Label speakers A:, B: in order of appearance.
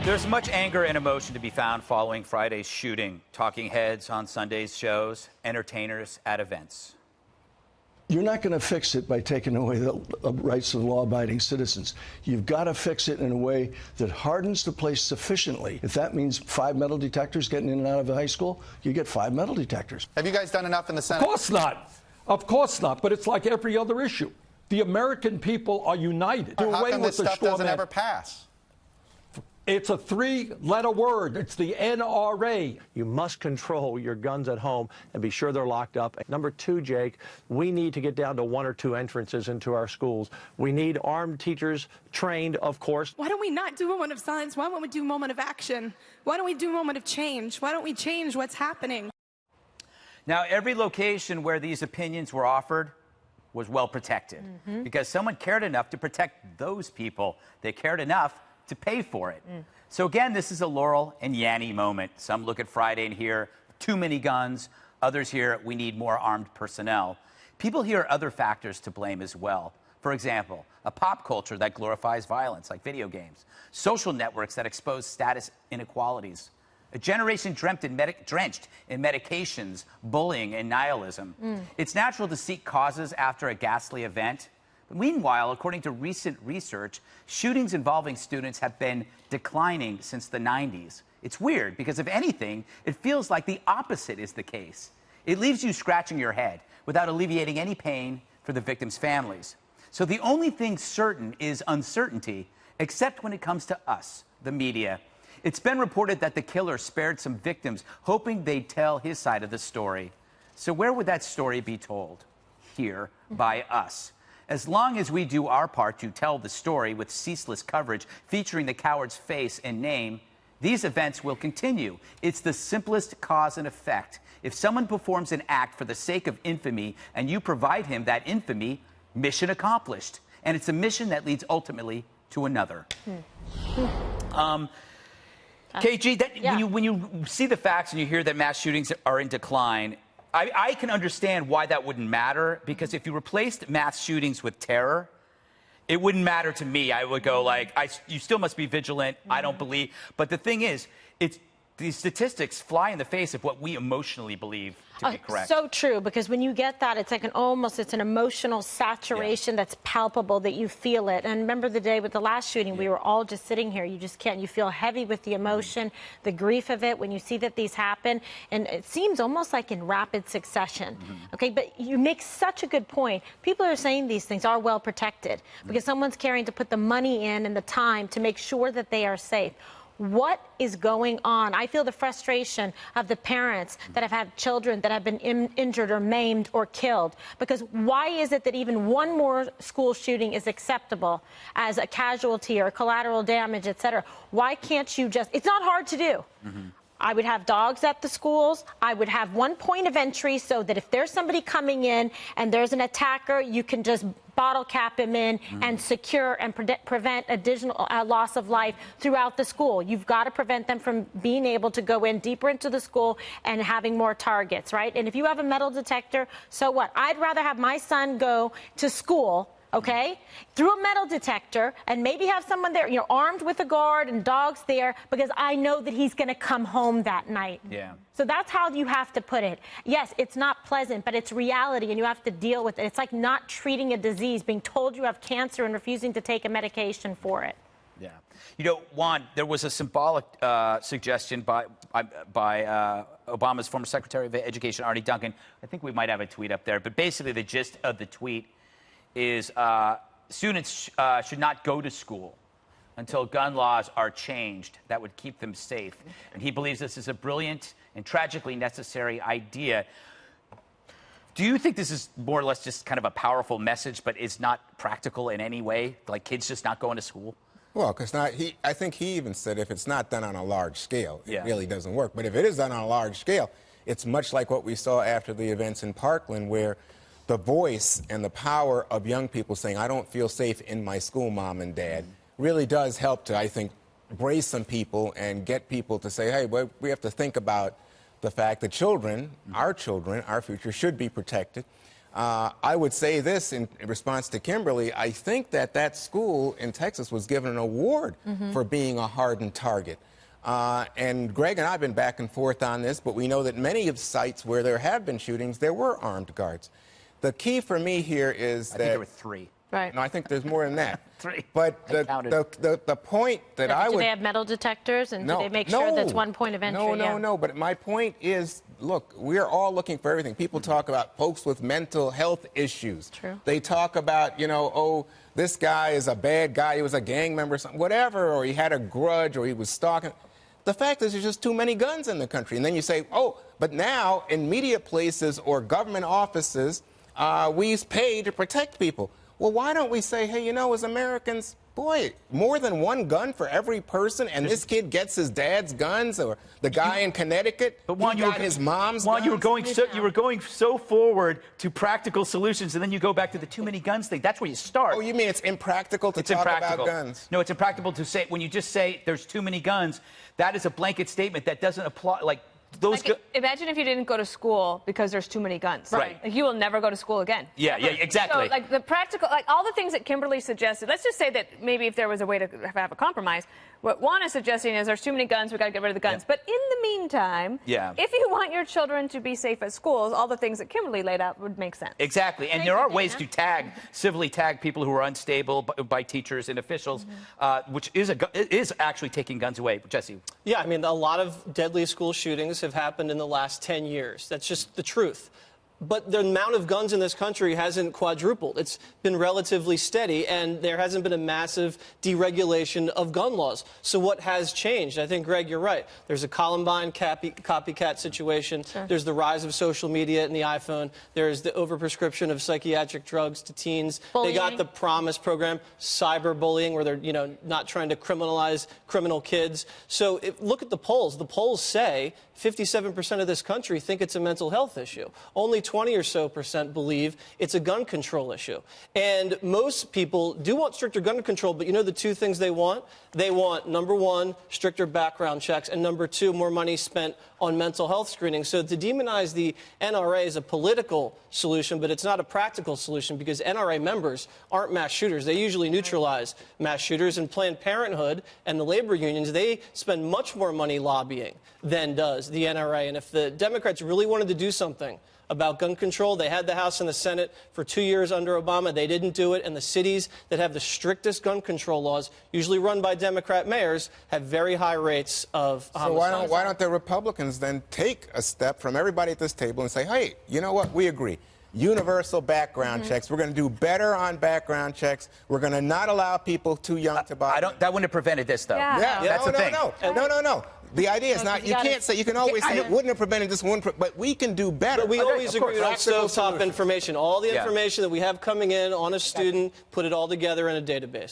A: There's much anger and emotion to be found following Friday's shooting. Talking heads on Sunday's shows, entertainers at events.
B: You're not going to fix it by taking away the rights of law-abiding citizens. You've got to fix it in a way that hardens the place sufficiently. If that means 5 metal detectors getting in and out of a high school, you get 5 metal detectors.
C: Have you guys done enough in the Senate?
D: Of course not. Of course not. But it's like every other issue. The American people are united.
C: How come this stuff doesn't ever pass?
D: It's a 3-letter word. It's the NRA.
E: You must control your guns at home and be sure they're locked up. Number 2, Jake, we need to get down to 1 or 2 entrances into our schools. We need armed teachers, trained, of course.
F: Why don't we not do a moment of silence? Why won't we do a moment of action? Why don't we do a moment of change? Why don't we change what's happening?
A: Now, every location where these opinions were offered was well protected because someone cared enough to protect those people. They cared enough to pay for it. So again, this is a Laurel and Yanny moment. Some look at Friday and hear too many guns. Others hear we need more armed personnel. People hear other factors to blame as well. For example, a pop culture that glorifies violence, like video games. Social networks that expose status inequalities. A generation drenched in medications, bullying, and nihilism. It's natural to seek causes after a ghastly event. Meanwhile, according to recent research, shootings involving students have been declining since the 90s. It's weird because, if anything, it feels like the opposite is the case. It leaves you scratching your head without alleviating any pain for the victims' families. So the only thing certain is uncertainty, except when it comes to us, the media. It's been reported that the killer spared some victims, hoping they'd tell his side of the story. So where would that story be told? Here, by us. As long as we do our part to tell the story with ceaseless coverage featuring the coward's face and name, these events will continue. It's the simplest cause and effect. If someone performs an act for the sake of infamy and you provide him that infamy, mission accomplished. And it's a mission that leads ultimately to another. KG, when you see the facts and you hear that mass shootings are in decline, I can understand why that wouldn't matter, because if you replaced mass shootings with terror, it wouldn't matter to me. I would go like, you still must be vigilant. I don't believe. But the thing is, these statistics fly in the face of what we emotionally believe to be correct.
G: So true, because when you get that, it's like it's an emotional saturation that's palpable, that you feel it. And remember the day with the last shooting, we were all just sitting here. You just can't. You feel heavy with the emotion, the grief of it when you see that these happen. And it seems almost like in rapid succession. Okay, but you make such a good point. People are saying these things are well protected because someone's caring to put the money in and the time to make sure that they are safe. What is going on? I feel the frustration of the parents that have had children that have been injured or maimed or killed. Because why is it that even one more school shooting is acceptable as a casualty or collateral damage, et cetera? Why can't you just... It's not hard to do. I would have dogs at the schools. I would have one point of entry so that if there's somebody coming in and there's an attacker, you can just bottle cap him in and secure and prevent additional loss of life throughout the school. You've got to prevent them from being able to go in deeper into the school and having more targets, right? And if you have a metal detector, so what? I'd rather have my son go to school, okay, through a metal detector and maybe have someone there, armed with a guard and dogs there, because I know that he's going to come home that night.
A: Yeah.
G: So that's how you have to put it. Yes, it's not pleasant, but it's reality, and you have to deal with it. It's like not treating a disease, being told you have cancer and refusing to take a medication for it.
A: Yeah. Juan, there was a symbolic suggestion by Obama's former Secretary of Education, Arne Duncan. I think we might have a tweet up there, but basically the gist of the tweet is students should not go to school until gun laws are changed that would keep them safe. And he believes this is a brilliant and tragically necessary idea. Do you think this is more or less just kind of a powerful message, but is not practical in any way? Like kids just not going to school?
H: Well, because I think he even said if it's not done on a large scale, it really doesn't work. But if it is done on a large scale, it's much like what we saw after the events in Parkland, where the voice and the power of young people saying, I don't feel safe in my school, Mom and Dad, really does help to, I think, brace some people and get people to say, hey, well, we have to think about the fact that children, our future, should be protected. I would say this in response to Kimberly. I think that school in Texas was given an award for being a hardened target. And Greg and I have been back and forth on this, but we know that many of sites where there have been shootings, there were armed guards. The key for me here is
A: I think there were 3.
G: Right.
H: No, I think there's more than that.
A: 3.
H: But the point that I would...
G: Do they have metal detectors, and do they make sure that's one point of entry?
H: No. But my point is, look, we're all looking for everything. People talk about folks with mental health issues.
G: True.
H: They talk about, oh, this guy is a bad guy. He was a gang member or something, whatever, or he had a grudge, or he was stalking. The fact is there's just too many guns in the country. And then you say, oh, but now in media places or government offices, we pay to protect people. Well, why don't we say, hey, as Americans, boy, more than one gun for every person, and this kid gets his dad's guns, or the guy in Connecticut, got his mom's guns?
A: You were going so forward to practical solutions, and then you go back to the too many guns thing. That's where you start.
H: Oh, you mean it's impractical to talk about guns?
A: No, it's impractical to say, when you just say there's too many guns, that is a blanket statement that doesn't apply,
I: imagine if you didn't go to school because there's too many guns.
A: Right.
I: You will never go to school again.
A: Yeah, exactly.
I: So, the practical, all the things that Kimberly suggested, let's just say that maybe if there was a way to have a compromise, what Juan is suggesting is there's too many guns, we've got to get rid of the guns. But in the meantime, if you want your children to be safe at schools, all the things that Kimberly laid out would make sense.
A: Exactly. And there are ways to civilly tag people who are unstable by teachers and officials, which is actually taking guns away. Jesse.
J: Yeah, I mean, a lot of deadly school shootings have happened in the last 10 years. That's just the truth. But the amount of guns in this country hasn't quadrupled. It's been relatively steady, and there hasn't been a massive deregulation of gun laws. So what has changed? I think, Greg, you're right. There's a Columbine copycat situation. Sure. There's the rise of social media and the iPhone. There's the overprescription of psychiatric drugs to teens.
G: Bullying.
J: They got the Promise program, cyberbullying, where they're, not trying to criminalize criminal kids. So look at the polls. The polls say 57% of this country think it's a mental health issue. Only 20% or so believe it's a gun control issue. And most people do want stricter gun control, but the 2 things they want? They want, number 1, stricter background checks, and number 2, more money spent on mental health screening. So to demonize the NRA is a political solution, but it's not a practical solution, because NRA members aren't mass shooters. They usually neutralize mass shooters. And Planned Parenthood and the labor unions, they spend much more money lobbying than does the NRA. And if the Democrats really wanted to do something about gun control, they had the House and the Senate for 2 years under Obama. They didn't do it. And the cities that have the strictest gun control laws, usually run by Democrat mayors, have very high rates of homicide.
H: So why don't the Republicans then take a step from everybody at this table and say, hey, you know what? We agree. Universal background checks. We're going to do better on background checks. We're going to not allow people too young to buy.
A: That wouldn't have prevented this, though.
H: Yeah,
A: that's the thing.
H: No. The idea is not, you can't say, you can always say it wouldn't have prevented this one, but we can do better.
J: But we always agree on stovetop information. All the information that we have coming in on a student, put it all together in a database.